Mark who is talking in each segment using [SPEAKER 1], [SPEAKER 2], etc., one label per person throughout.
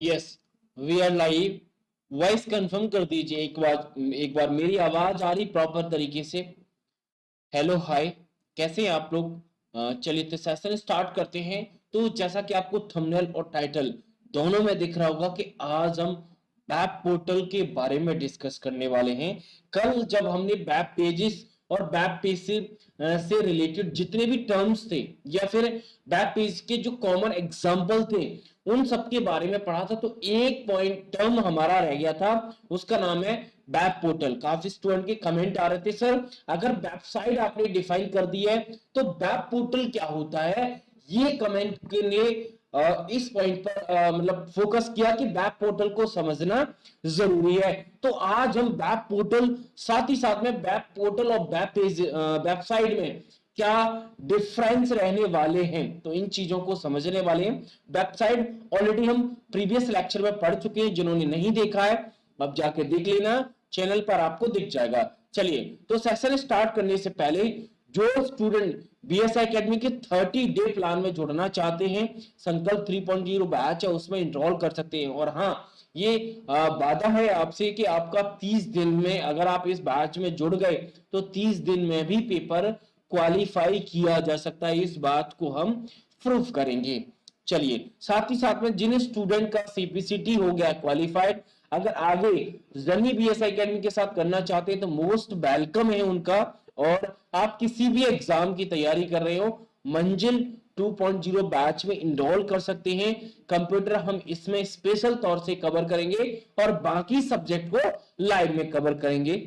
[SPEAKER 1] Yes, we are live. Voice confirm कर दीजिए एक बार मेरी आवाज आ रही प्रॉपर तरीके से? हेलो हाय, कैसे हैं आप लोग? चलिए तो सेशन स्टार्ट करते हैं। तो जैसा कि आपको थंबनेल और टाइटल दोनों में दिख रहा होगा कि आज हम वेब पोर्टल के बारे में डिस्कस करने वाले हैं। कल जब हमने वेब पेजेस और वेब पेज से रिलेटेड जितने भी टर्म्स थे या फिर वेब पेज के जो कॉमन एग्जांपल थे उन सब के बारे में पढ़ा था, तो एक पॉइंट टर्म हमारा रह गया था, उसका नाम है वेब पोर्टल। काफी स्टूडेंट के कमेंट आ रहे थे, सर अगर वेबसाइट आपने डिफाइन कर दी है तो वेब पोर्टल क्या होता है? ये कमेंट के लिए इस पॉइंट पर मतलब फोकस किया कि वेब पोर्टल को समझना जरूरी है। तो आज हम वेब पोर्टल, साथ ही साथ में वेब पोर्टल और वेब पेज वेबसाइट में क्या डिफरेंस रहने वाले हैं, तो इन चीजों को समझने वाले हैं। वेबसाइट ऑलरेडी हम प्रीवियस लेक्चर में पढ़ चुके हैं, जिन्होंने नहीं देखा है अब जाके देख लेना, चैनल पर आपको दिख जाएगा। चलिए तो सेशन स्टार्ट करने से पहले जो स्टूडेंट बीएसआई एकेडमी के 30 डे प्लान में जुड़ना चाहते हैं, संकल्प 3.0 बैच है उसमें इनरोल कर सकते हैं। और हाँ, ये वादा है आपसे कि आपका 30 दिन में अगर आप इस बैच में जुड़ गए तो 30 दिन में भी पेपर क्वालिफाई किया जा सकता है। इस बात को हम प्रूफ करेंगे। चलिए, साथ ही साथ में जिन स्टूडेंट का सीपीसीटी हो गया क्वालिफाइड, अगर आगे जर्नी बीएसआई एकेडमी के साथ करना चाहते हैं तो मोस्ट वेलकम है उनका। और आप किसी भी एग्जाम की तैयारी कर रहे हो, मंजिल 2.0 बैच में इनरोल कर सकते हैं। कंप्यूटर हम इसमें स्पेशल तौर से कवर करेंगे और बाकी सब्जेक्ट को लाइव में कवर करेंगे।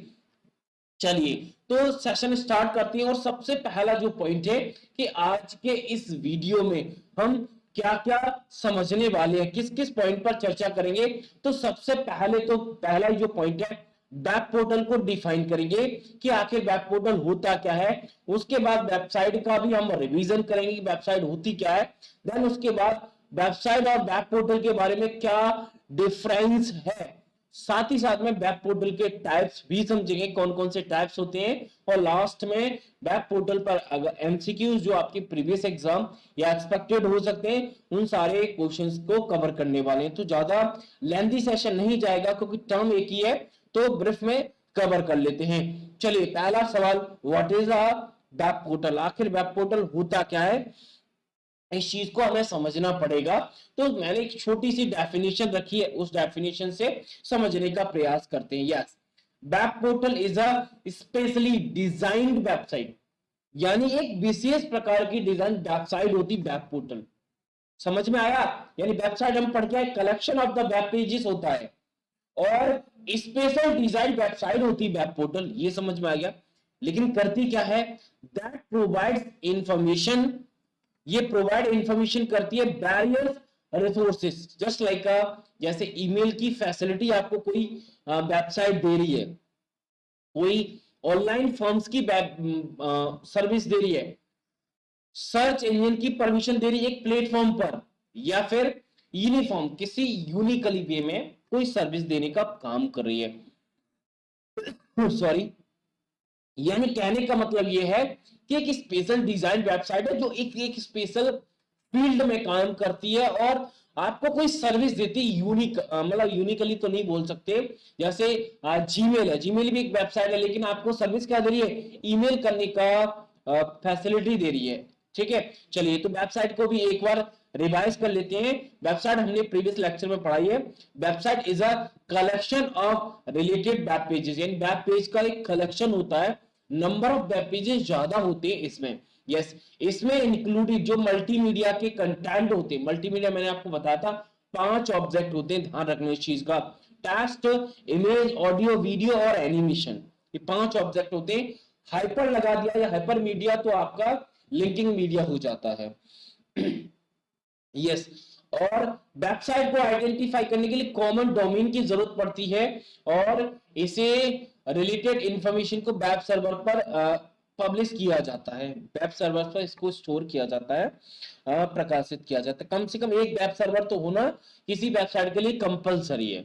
[SPEAKER 1] चलिए तो सेशन स्टार्ट करते हैं। और सबसे पहला जो पॉइंट है कि आज के इस वीडियो में हम क्या क्या समझने वाले हैं, किस किस पॉइंट पर चर्चा करेंगे। तो सबसे पहले तो पहला जो पॉइंट है, वेब पोर्टल को डिफाइन करेंगे कि आखिर वेब पोर्टल होता क्या है। उसके बाद वेबसाइट का भी हम रिवीजन करेंगे कि वेबसाइट होती क्या है। देन उसके बाद वेबसाइट और वेब पोर्टल के बारे में क्या डिफरेंस है। साथ ही साथ में वेब पोर्टल के टाइप्स भी समझेंगे, कौन कौन से टाइप्स होते हैं। और लास्ट में वेब पोर्टल पर अगर एमसीक्यूज जो आपके प्रीवियस एग्जाम या एक्सपेक्टेड हो सकते हैं उन सारे क्वेश्चंस को कवर करने वाले हैं। तो ज्यादा लेंथी सेशन नहीं जाएगा क्योंकि टर्म एक ही है, तो ब्रीफ में कवर कर लेते हैं। चलिए पहला सवाल, what is a web portal? आखिर वेब पोर्टल होता क्या है, इस चीज को हमें समझना पड़ेगा। तो मैंने एक छोटी सी डेफिनेशन रखी है, उस डेफिनेशन से समझने का प्रयास करते हैं। Yes, web portal is a specially designed website, यानी एक विशेष प्रकार की डिजाइन वेबसाइट होती वेब पोर्टल। समझ में आया? यानी वेबसाइट हम पढ़ के collection of the web pages होता है और स्पेशल डिजाइन वेबसाइट होती वेब पोर्टल, ये समझ में आ गया। लेकिन करती क्या है, दैट प्रोवाइड्स इंफॉर्मेशन, ये प्रोवाइड इंफॉर्मेशन करती है बैरियर्स रिसोर्सेस, जस्ट लाइक जैसे ईमेल की फैसिलिटी आपको कोई वेबसाइट दे रही है, कोई ऑनलाइन फॉर्म्स की सर्विस दे रही है, सर्च इंजन की परमिशन दे रही है एक प्लेटफॉर्म पर, या फिर यूनिफॉर्म किसी यूनिकली वे में कोई सर्विस देने का काम कर रही है। सॉरी, यानी कहने का मतलब यह है कि एक स्पेशल डिजाइन वेबसाइट है जो एक स्पेशल फील्ड में काम करती है और आपको कोई सर्विस देती है यूनिक, मतलब यूनिकली तो नहीं बोल सकते। जैसे जीमेल है, जीमेल भी एक वेबसाइट है लेकिन आपको सर्विस क्या दे रही है, ईमेल करने का फैसिलिटी दे रही है। ठीक है, चलिए तो वेबसाइट को भी एक बार रिवाइज कर लेते हैं। वेबसाइट हमने प्रीवियस लेक्चर में पढ़ाई है। Website is a collection of related web pages, यानी वेब पेज का एक कलेक्शन होता है। नंबर ऑफ वेब पेजेस ज्यादा होते हैं इसमें। यस, इसमें इंक्लूडेड जो मल्टीमीडिया के कंटेंट होते हैं, मल्टीमीडिया मैंने आपको बताया था 5 ऑब्जेक्ट होते हैं, ध्यान रखना इस चीज का। टेक्स्ट, इमेज, ऑडियो, वीडियो और एनिमेशन, ये 5 ऑब्जेक्ट होते हैं। हाइपर लगा दिया या हाइपर मीडिया तो आपका लिंकिंग मीडिया हो जाता है। यस, और वेबसाइट को आइडेंटिफाई करने के लिए कॉमन डोमेन की जरूरत पड़ती है और इसे रिलेटेड इंफॉर्मेशन को वेब सर्वर पर पब्लिश किया जाता है, वेब सर्वर पर इसको स्टोर किया जाता है, प्रकाशित किया जाता है। कम से कम एक वेब सर्वर तो होना किसी वेबसाइट के लिए कंपलसरी है,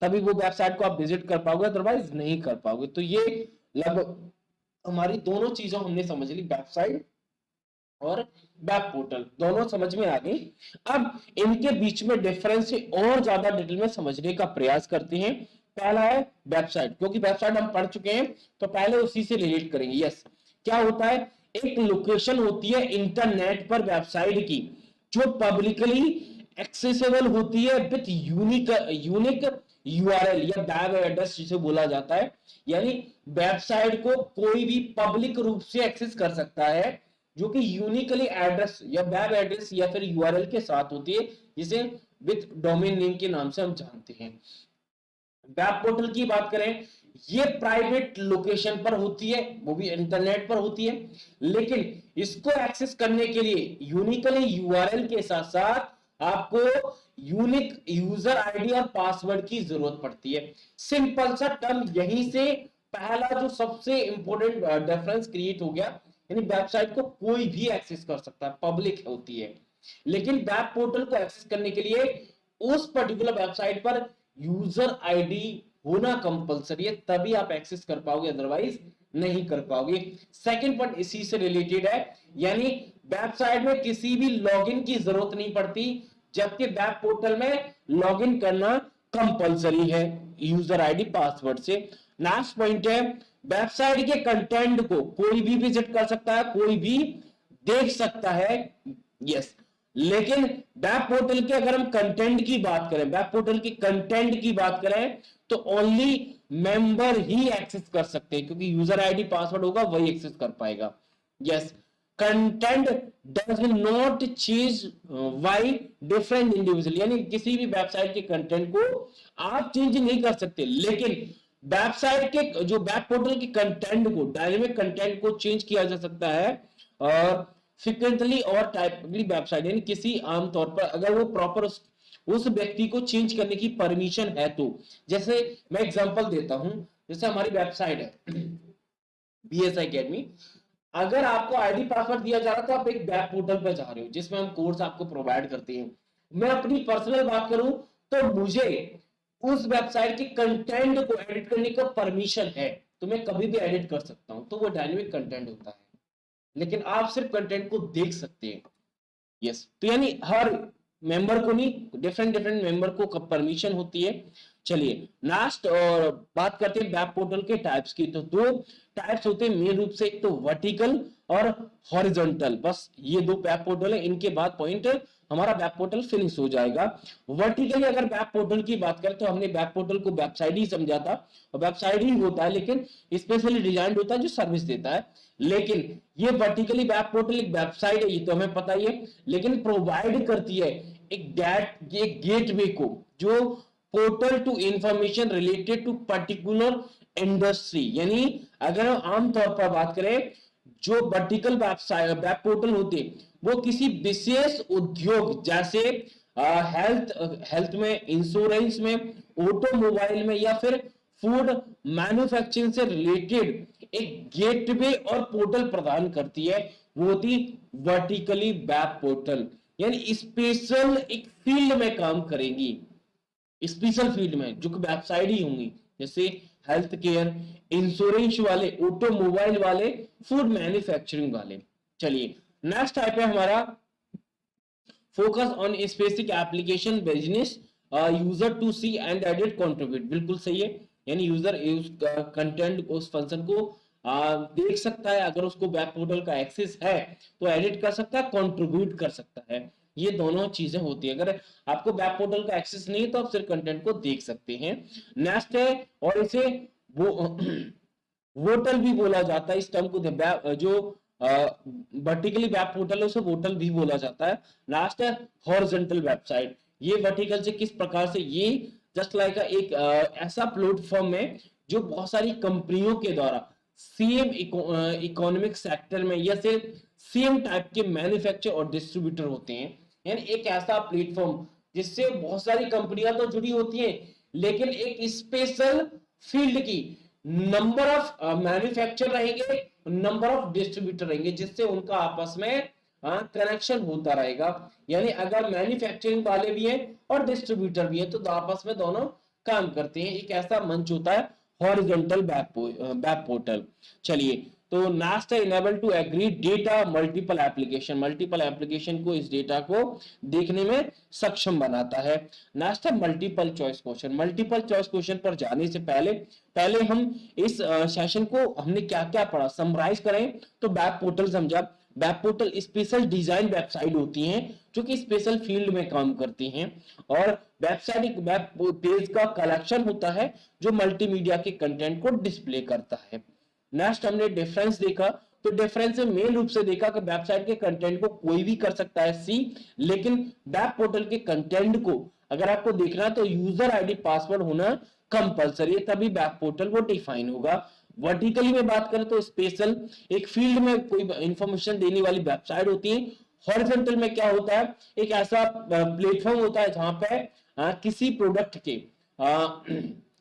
[SPEAKER 1] तभी वो वेबसाइट को आप विजिट कर पाओगे, अदरवाइज नहीं कर पाओगे। तो ये लगभग हमारी दोनों चीजों हमने समझ ली, वेबसाइट और वेब पोर्टल, दोनों समझ में आ गई। अब इनके बीच में डिफरेंस से और ज्यादा डिटेल में समझने का प्रयास करते हैं। पहला है वेबसाइट, क्योंकि वेबसाइट हम पढ़ चुके हैं तो पहले उसी से रिलेट करेंगे। यस, क्या होता है, एक लोकेशन होती है इंटरनेट पर वेबसाइट की जो पब्लिकली एक्सेसिबल होती है विथ यूनिक यूआरएल या वेब एड्रेस जिसे बोला जाता है। यानी वेबसाइट को कोई भी पब्लिक रूप से एक्सेस कर सकता है जो कि यूनिकली एड्रेस या वेब एड्रेस या फिर यूआरएल के साथ होती है, जिसे विथ डोमेन नेम के नाम से हम जानते हैं। वेब पोर्टल की बात करें, ये प्राइवेट लोकेशन पर होती है, वो भी इंटरनेट पर होती है, लेकिन इसको एक्सेस करने के लिए यूनिकली यूआरएल के साथ साथ आपको यूनिक यूजर आईडी और पासवर्ड की जरूरत पड़ती है। सिंपल सा टर्म, यहीं से पहला जो सबसे इंपॉर्टेंट डिफरेंस क्रिएट हो गया। यानी वेबसाइट को कोई भी एक्सेस कर सकता है, पब्लिक होती है, लेकिन वेब पोर्टल को एक्सेस करने के लिए उस पर्टिकुलर वेबसाइट पर यूजर आईडी होना कंपलसरी है, तभी आप एक्सेस कर पाओगे, अदरवाइज नहीं कर पाओगे। सेकंड पॉइंट इसी से रिलेटेड है, यानी वेबसाइट में किसी भी लॉगिन की जरूरत नहीं पड़ती, जबकि वेब पोर्टल में लॉगिन करना कंपलसरी है यूजर आईडी पासवर्ड से। नेक्स्ट पॉइंट है, वेबसाइट के कंटेंट को कोई भी विजिट कर सकता है, कोई भी देख सकता है। यस, लेकिन वेब पोर्टल के अगर हम कंटेंट की बात करें, वेब पोर्टल के कंटेंट की बात करें तो ओनली मेंबर ही एक्सेस कर सकते हैं, क्योंकि यूजर आईडी पासवर्ड होगा वही एक्सेस कर पाएगा। Yes, content does not change by different individual, यानी किसी भी वेबसाइट के कंटेंट को आप चेंज नहीं कर सकते, लेकिन वेबसाइट के जो वेब पोर्टल के कंटेंट को, डायनेमिक कंटेंट को चेंज किया जा सकता है और फ्रीक्वेंटली और टाइपली वेबसाइट, यानी किसी आमतौर पर अगर वो प्रॉपर उस व्यक्ति को चेंज करने की परमिशन है तो। जैसे मैं एग्जांपल देता हूं, जैसे हमारी वेबसाइट है BS Academy, अगर आपको आईडी पासवर्ड दिया जा रहा है तो आप एक वेब पोर्टल पर जा रहे हो जिसमें हम कोर्स आपको प्रोवाइड करते हैं। मैं अपनी पर्सनल बात करूं तो मुझे उस वेबसाइट के कंटेंट को एडिट करने का परमिशन है, तो मैं कभी भी एडिट कर सकता हूं, तो वो डायनेमिक कंटेंट होता है, लेकिन आप सिर्फ कंटेंट को देख सकते हैं। यस, तो यानी हर मेंबर को नहीं, डिफरेंट डिफरेंट मेंबर को परमिशन होती है। चलिए नेक्स्ट और बात करते हैं वेब पोर्टल के टाइप्स की। तो दो टाइप्स होते हैं मेन रूप से, एक तो वर्टिकल और हॉरिजॉन्टल। बस ये दो वेब पोर्टल है, इनके बाद पॉइंट हमारा वेब पोर्टल फिनिश हो जाएगा। वर्टिकली अगर वेब पोर्टल की बात करें तो हमने वेब पोर्टल को वेबसाइट ही समझा था, और वेबसाइट ही होता है लेकिन स्पेशली डिजाइंड होता है जो सर्विस देता है। लेकिन ये वर्टिकली वेब पोर्टल एक वेबसाइट है, ये तो हमें पता ही है, लेकिन प्रोवाइड करती है एक गेटवे को, जो portal to information related to particular industry. यानी अगर हम आमतौर पर बात करें, जो वर्टिकल वेब पोर्टल होते हैं वो किसी विशेष उद्योग, जैसे हेल्थ में, इंश्योरेंस में, ऑटोमोबाइल में या फिर फूड मैन्युफैक्चरिंग से रिलेटेड एक गेटवे और पोर्टल प्रदान करती है, वो होती वर्टिकली वेब पोर्टल। यानी स्पेशल एक फील्ड में काम करेंगी, स्पेशल फील्ड में जो कि वेबसाइट ही होंगी, जैसे हेल्थ केयर, इंश्योरेंस वाले, ऑटोमोबाइल वाले, फूड मैन्युफैक्चरिंग वाले। चलिए नेक्स्ट टाइप है हमारा focus on specific application business user to see and edit contribute. बिल्कुल सही है, यानी यूजर कंटेंट उस फंक्शन को देख सकता है, अगर उसको वेब पोर्टल का एक्सेस है तो एडिट कर सकता है, कंट्रीब्यूट कर सकता है। ये दोनों चीजें होती है। अगर आपको वेब पोर्टल का एक्सेस नहीं है तो आप सिर्फ कंटेंट को देख सकते हैं। नेक्स्ट है, और इसे वो वोटल भी बोला जाता है, इस टर्म को जो वर्टिकली वेब पोर्टल है उसे वोटल भी बोला जाता है। लास्ट है हॉरिजॉन्टल वेबसाइट। ये वर्टिकल से किस प्रकार से, ये जस्ट लाइक एक ऐसा प्लेटफॉर्म है जो बहुत सारी कंपनियों के द्वारा सेम इकोनॉमिक सेक्टर में या फिर सेम टाइप के मैन्युफैक्चर और डिस्ट्रीब्यूटर होते हैं। यानी एक ऐसा प्लेटफॉर्म जिससे बहुत सारी कंपनियां तो जुड़ी होती हैं, लेकिन एक स्पेशल फील्ड की नंबर ऑफ मैन्युफैक्चर रहेंगे, नंबर ऑफ डिस्ट्रीब्यूटर रहेंगे, जिससे उनका आपस में कनेक्शन होता रहेगा। यानी अगर मैन्युफैक्चरिंग वाले भी हैं और डिस्ट्रीब्यूटर भी हैं तो आपस में दोनों काम करते हैं। एक ऐसा मंच होता है हॉरिजॉन्टल वेब पोर्टल। चलिए तो नास्ट enable to agri data multiple application को, इस डेटा को देखने में सक्षम बनाता है। नेक्स्ट है मल्टीपल चॉइस क्वेश्चन पर जाने से पहले हम इस सेशन को हमने क्या क्या पढ़ा समराइज करें। तो वेब पोर्टल समझा। Web portal special design website होती हैं जो कि स्पेशल फील्ड में काम करती हैं, और वेबसाइट एक वेब पेज का कलेक्शन होता है जो मल्टीमीडिया के कंटेंट को डिस्प्ले करता है। नेक्स्ट हमने डिफरेंस देखा। तो डिफरेंस में मेन रूप से देखा कि वेबसाइट के कंटेंट को कोई भी कर सकता है सी, लेकिन वेब पोर्टल के कंटेंट को अगर आपको देखना है तो यूजर आईडी पासवर्ड होना कंपलसरी है, तभी वेब पोर्टल वो डिफाइन होगा। वर्टिकली में बात करें तो स्पेशल एक फील्ड में कोई इंफॉर्मेशन देने वाली वेबसाइट होती है। हॉरिजॉन्टल में क्या होता है, एक ऐसा प्लेटफॉर्म होता है जहां पे किसी प्रोडक्ट के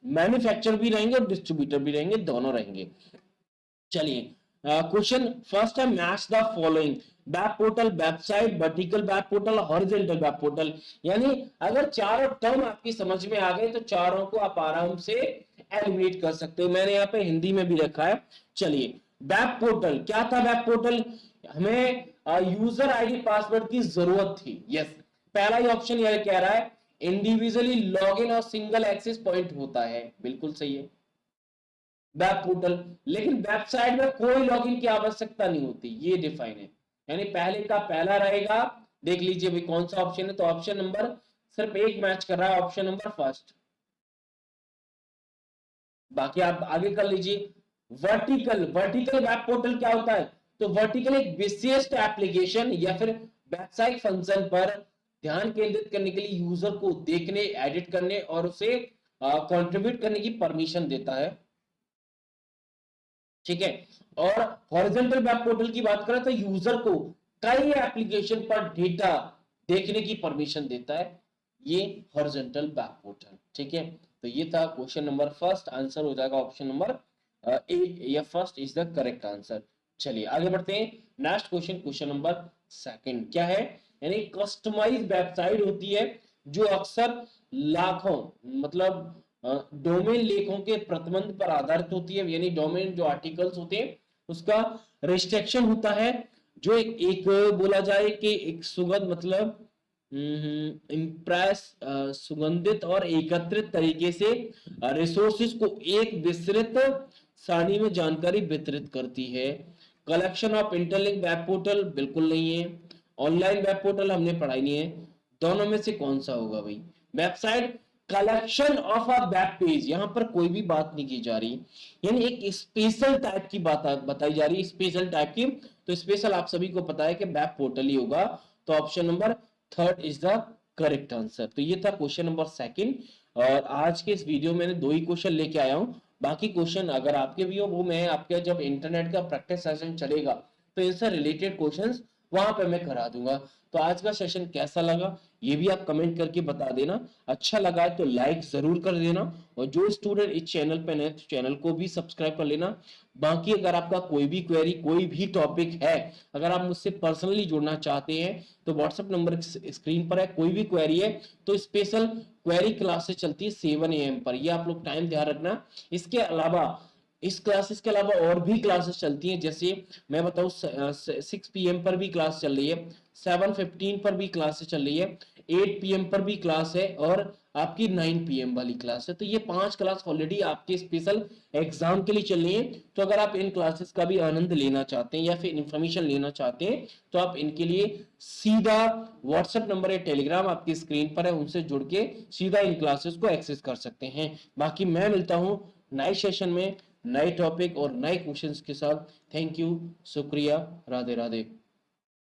[SPEAKER 1] मैन्युफैक्चरर भी रहेंगे और डिस्ट्रीब्यूटर भी रहेंगे, दोनों रहेंगे। चलिए क्वेश्चन फर्स्ट है match the following web portal, website, vertical web portal, horizontal web portal. यानी अगर चारों टर्म आपकी समझ में आ गए तो चारों को आप आराम से एलिमिनेट कर सकते हो। मैंने यहाँ पे हिंदी में भी रखा है। चलिए वेब पोर्टल क्या था, वेब पोर्टल हमें यूजर आईडी पासवर्ड की जरूरत थी। यस, पहला ही ऑप्शन यह कह रहा है इंडिविजुअली लॉगिन और सिंगल एक्सेस पॉइंट होता है, बिल्कुल सही है वेब पोर्टल। लेकिन वेबसाइट में कोई लॉगिन की आवश्यकता नहीं होती, ये डिफाइन है। यानी पहले का पहला रहेगा। देख लीजिए भाई कौन सा ऑप्शन है, तो ऑप्शन नंबर सिर्फ एक मैच कर रहा है, ऑप्शन नंबर फर्स्ट। बाकी आप आगे कर लीजिए। वर्टिकल वेब पोर्टल क्या होता है, तो वर्टिकल एक विशिष्ट एप्लीकेशन या फिर वेबसाइट फंक्शन पर ध्यान केंद्रित करने के लिए यूजर को देखने, एडिट करने और उसे कंट्रीब्यूट करने की परमिशन देता है, ठीक है। और हॉरिजॉन्टल वेब पोर्टल की बात करें तो यूजर को कई एप्लीकेशन पर डेटा देखने की परमिशन देता है, ये हॉरिजॉन्टल वेब पोर्टल, ठीक है। तो ये था क्वेश्चन नंबर फर्स्ट, आंसर हो जाएगा ऑप्शन नंबर ए, या first is the correct answer. चलिए आगे बढ़ते हैं। नेक्स्ट क्वेश्चन नंबर सेकंड क्या है, यानी कस्टमाइज वेबसाइट होती है जो अक्सर लाखों मतलब डोमेन लेखों के प्रतिबंध पर आधारित होती है। यानी डोमेन जो आर्टिकल्स होते हैं उसका रिस्ट्रिक्शन होता है, जो एक बोला जाए कि एक सुगंध मतलब इम्प्रेस सुगंधित और एकत्रित तरीके से रिसोर्सेज को एक विस्तृत सारणी में जानकारी वितरित करती है। Collection of interlink web portal बिल्कुल नहीं है। ऑनलाइन वेब पोर्टल हमने पढ़ाई नहीं है। दोनों में से कौन सा होगा भाई, website collection of a web page, यहां पर कोई भी बात नहीं की जा रही, यानी एक स्पेशल टाइप की बात बताई जा रही है, स्पेशल टाइप की। तो स्पेशल आप सभी को पता है कि वेब पोर्टल ही होगा, तो option number third is the correct answer. तो ये था क्वेश्चन नंबर सेकंड, और आज के इस वीडियो में मैंने दो ही क्वेश्चन लेके आया हूं। बाकी क्वेश्चन अगर आपके भी हो वो मैं आपके जब इंटरनेट का प्रैक्टिस सेशन चलेगा तो इनसे रिलेटेड क्वेश्चंस वहां पे मैं करा दूंगा। तो आज का सेशन कैसा लगा ये भी आप कमेंट करके बता देना। अच्छा लगा है तो लाइक जरूर कर देना, और जो स्टूडेंट इस चैनल पे नए तो चैनल को भी सब्सक्राइब कर लेना। बाकी अगर आपका कोई भी क्वेरी, कोई भी टॉपिक है, अगर आप मुझसे पर्सनली जुड़ना चाहते हैं तो व्हाट्सएप नंबर स्क्रीन पर है। कोई भी क्वेरी है तो स्पेशल क्वेरी क्लासेस चलती है 7 AM पर, ये आप लोग टाइम ध्यान रखना। इसके अलावा इस क्लासेस के अलावा और भी क्लासेस चलती हैं, जैसे मैं बताऊं 6 PM पर भी क्लास चल रही है, 7:15 पर भी क्लासेस चल रही है, 8 PM पर भी क्लास है, और आपकी 9 PM वाली क्लास है। तो ये 5 क्लास ऑलरेडी आपके स्पेशल एग्जाम के लिए चल रही है। तो अगर आप इन क्लासेस का भी आनंद लेना चाहते हैं या फिर इंफॉर्मेशन लेना चाहते हैं तो आप इनके लिए सीधा व्हाट्सएप नंबर या टेलीग्राम आपकी स्क्रीन पर है, उनसे जुड़ के सीधा इन क्लासेस को एक्सेस कर सकते हैं। बाकी मैं मिलता हूं नए सेशन में नए टॉपिक और नए क्वेश्चंस के साथ। थैंक यू, शुक्रिया, राधे राधे।